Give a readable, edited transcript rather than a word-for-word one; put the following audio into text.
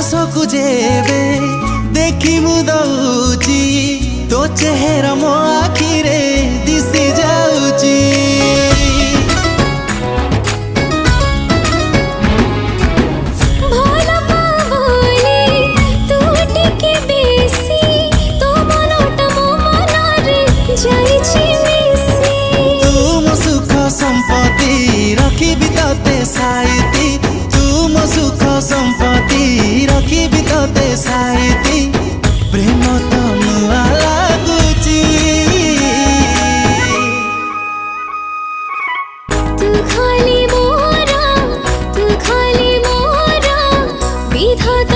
आकाशकु जेबे देखि मु दउची तो चेहरा मो आखिरे दिसी जाउची। संपत्ति रखी बिताते साइती तुम सुख संपत्ति रखी बिताते साइती प्रेम तो नुआ लागुची। तू खाली मोरा विधाता